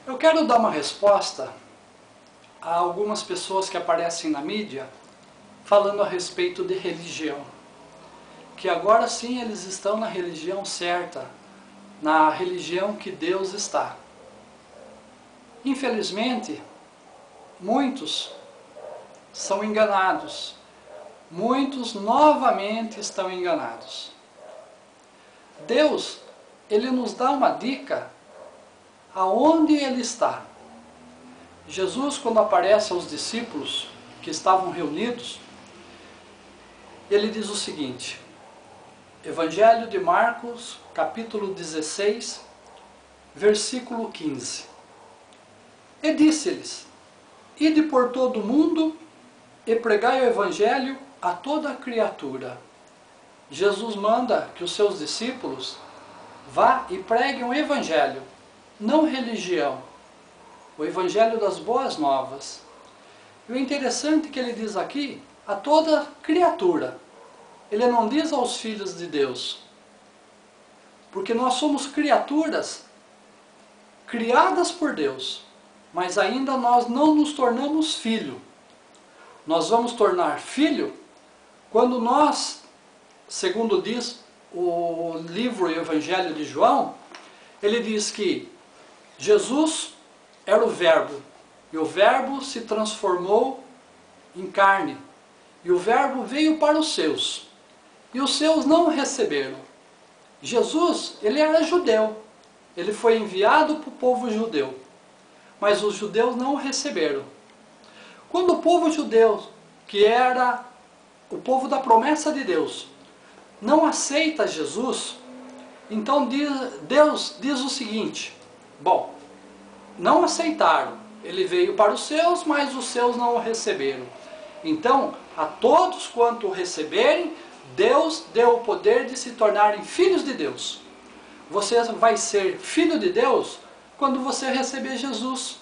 Eu quero dar uma resposta a algumas pessoas que aparecem na mídia falando a respeito de religião. Que agora sim eles estão na religião certa, na religião que Deus está. Infelizmente, muitos são enganados. Muitos novamente estão enganados. Deus, Ele nos dá uma dica aonde Ele está. Jesus, quando aparece aos discípulos que estavam reunidos, Ele diz o seguinte, Evangelho de Marcos, capítulo 16, versículo 15. E disse-lhes, ide por todo o mundo e pregai o Evangelho a toda criatura. Jesus manda que os seus discípulos vá e preguem o Evangelho, não religião, o Evangelho das boas novas. E o interessante é que ele diz aqui, a toda criatura. Ele não diz aos filhos de Deus, porque nós somos criaturas criadas por Deus, mas ainda nós não nos tornamos filho. Nós vamos tornar filho quando nós, segundo diz o livro e o Evangelho de João, ele diz que Jesus era o Verbo, e o Verbo se transformou em carne, e o Verbo veio para os seus, e os seus não o receberam. Jesus, ele era judeu, ele foi enviado para o povo judeu, mas os judeus não o receberam. Quando o povo judeu, que era o povo da promessa de Deus, não aceita Jesus, então Deus diz o seguinte, bom, não aceitaram, ele veio para os seus, mas os seus não o receberam. Então, a todos quanto o receberem, Deus deu o poder de se tornarem filhos de Deus. Você vai ser filho de Deus quando você receber Jesus,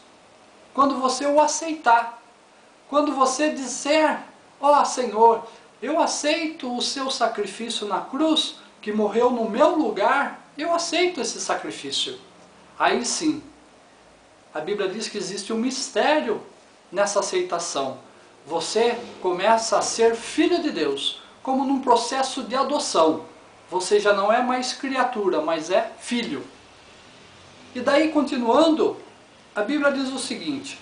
quando você o aceitar, quando você disser, ó Senhor, eu aceito o seu sacrifício na cruz, que morreu no meu lugar, eu aceito esse sacrifício. Aí sim, a Bíblia diz que existe um mistério nessa aceitação. Você começa a ser filho de Deus, como num processo de adoção. Você já não é mais criatura, mas é filho. E daí, continuando, a Bíblia diz o seguinte,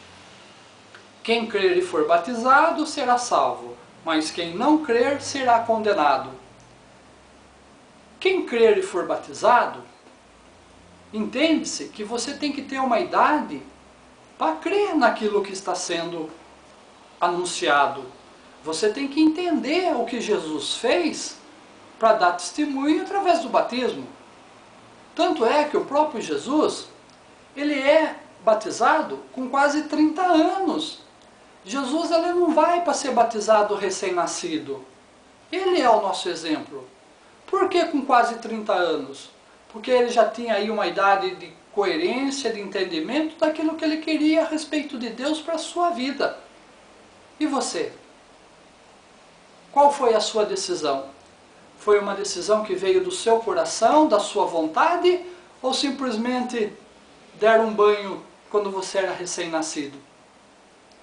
quem crer e for batizado será salvo, mas quem não crer será condenado. Quem crer e for batizado, entende-se que você tem que ter uma idade para crer naquilo que está sendo anunciado. Você tem que entender o que Jesus fez para dar testemunho através do batismo. Tanto é que o próprio Jesus, ele é batizado com quase 30 anos. Jesus, ele não vai para ser batizado recém-nascido. Ele é o nosso exemplo. Por que com quase 30 anos? Porque ele já tinha aí uma idade de coerência, de entendimento daquilo que ele queria a respeito de Deus para a sua vida. E você? Qual foi a sua decisão? Foi uma decisão que veio do seu coração, da sua vontade, ou simplesmente deram um banho quando você era recém-nascido?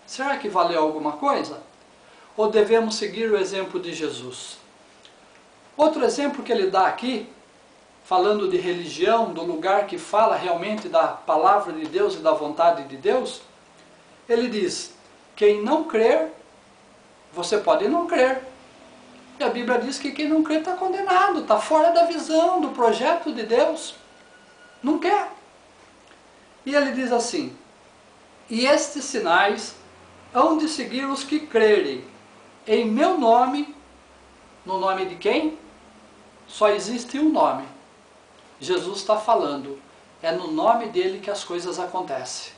Será que valeu alguma coisa? Ou devemos seguir o exemplo de Jesus? Outro exemplo que ele dá aqui, falando de religião, do lugar que fala realmente da palavra de Deus e da vontade de Deus, ele diz, quem não crer, você pode não crer. E a Bíblia diz que quem não crê está condenado, está fora da visão, do projeto de Deus. Não quer. E ele diz assim, e estes sinais hão de seguir os que crerem em meu nome. No nome de quem? Só existe um nome. Jesus está falando, é no nome dele que as coisas acontecem.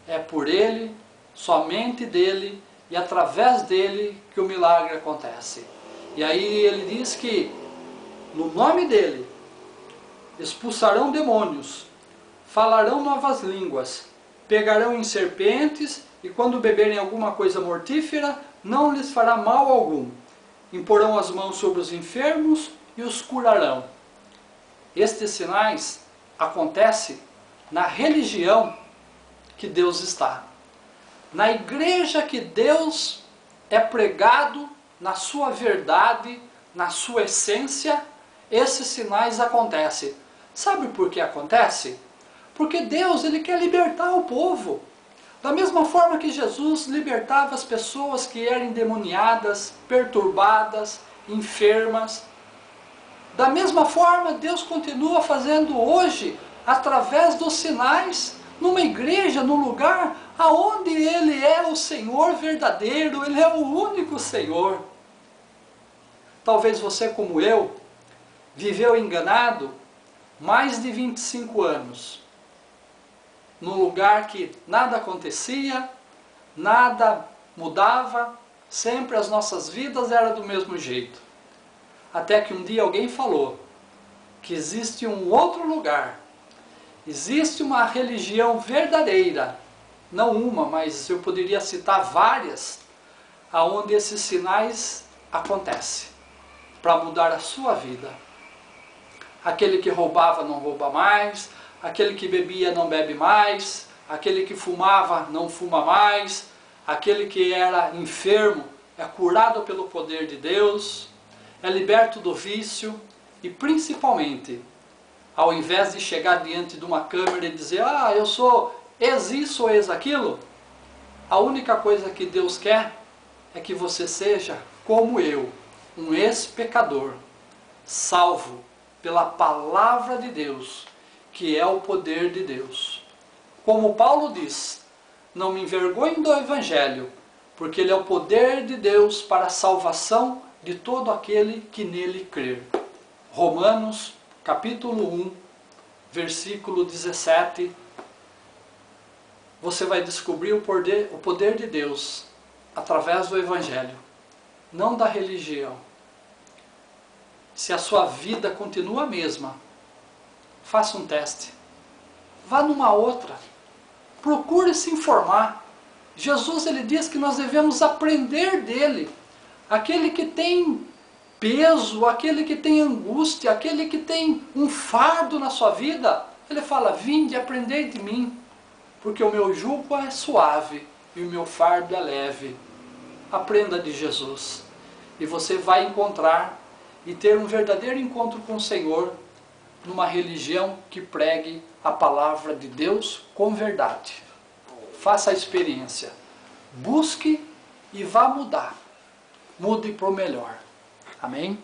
É por ele, somente dele e através dele que o milagre acontece. E aí ele diz que no nome dele expulsarão demônios, falarão novas línguas, pegarão em serpentes e quando beberem alguma coisa mortífera não lhes fará mal algum. Imporão as mãos sobre os enfermos e os curarão. Estes sinais acontecem na religião que Deus está. Na igreja que Deus é pregado na sua verdade, na sua essência, esses sinais acontecem. Sabe por que acontece? Porque Deus, Ele quer libertar o povo. Da mesma forma que Jesus libertava as pessoas que eram endemoniadas, perturbadas, enfermas. Da mesma forma, Deus continua fazendo hoje, através dos sinais, numa igreja, num lugar aonde Ele é o Senhor verdadeiro, Ele é o único Senhor. Talvez você, como eu, viveu enganado mais de 25 anos. Num lugar que nada acontecia, nada mudava, sempre as nossas vidas eram do mesmo jeito. Até que um dia alguém falou que existe um outro lugar, existe uma religião verdadeira, não uma, mas eu poderia citar várias, aonde esses sinais acontecem, para mudar a sua vida. Aquele que roubava não rouba mais, aquele que bebia não bebe mais, aquele que fumava não fuma mais, aquele que era enfermo é curado pelo poder de Deus, é liberto do vício e principalmente, ao invés de chegar diante de uma câmera e dizer, ah, eu sou ex-isso ou ex-aquilo, a única coisa que Deus quer é que você seja como eu, um ex-pecador, salvo pela palavra de Deus, que é o poder de Deus. Como Paulo diz, não me envergonhe do Evangelho, porque ele é o poder de Deus para a salvação de todo aquele que nele crer. Romanos, capítulo 1, versículo 17, você vai descobrir o poder de Deus através do Evangelho, não da religião. Se a sua vida continua a mesma, faça um teste. Vá numa outra. Procure se informar. Jesus, ele diz que nós devemos aprender dele. Aquele que tem peso, aquele que tem angústia, aquele que tem um fardo na sua vida, ele fala, vinde, aprendei de mim, porque o meu jugo é suave e o meu fardo é leve. Aprenda de Jesus. E você vai encontrar e ter um verdadeiro encontro com o Senhor numa religião que pregue a palavra de Deus com verdade. Faça a experiência. Busque e vá mudar. Mude para o melhor. Amém?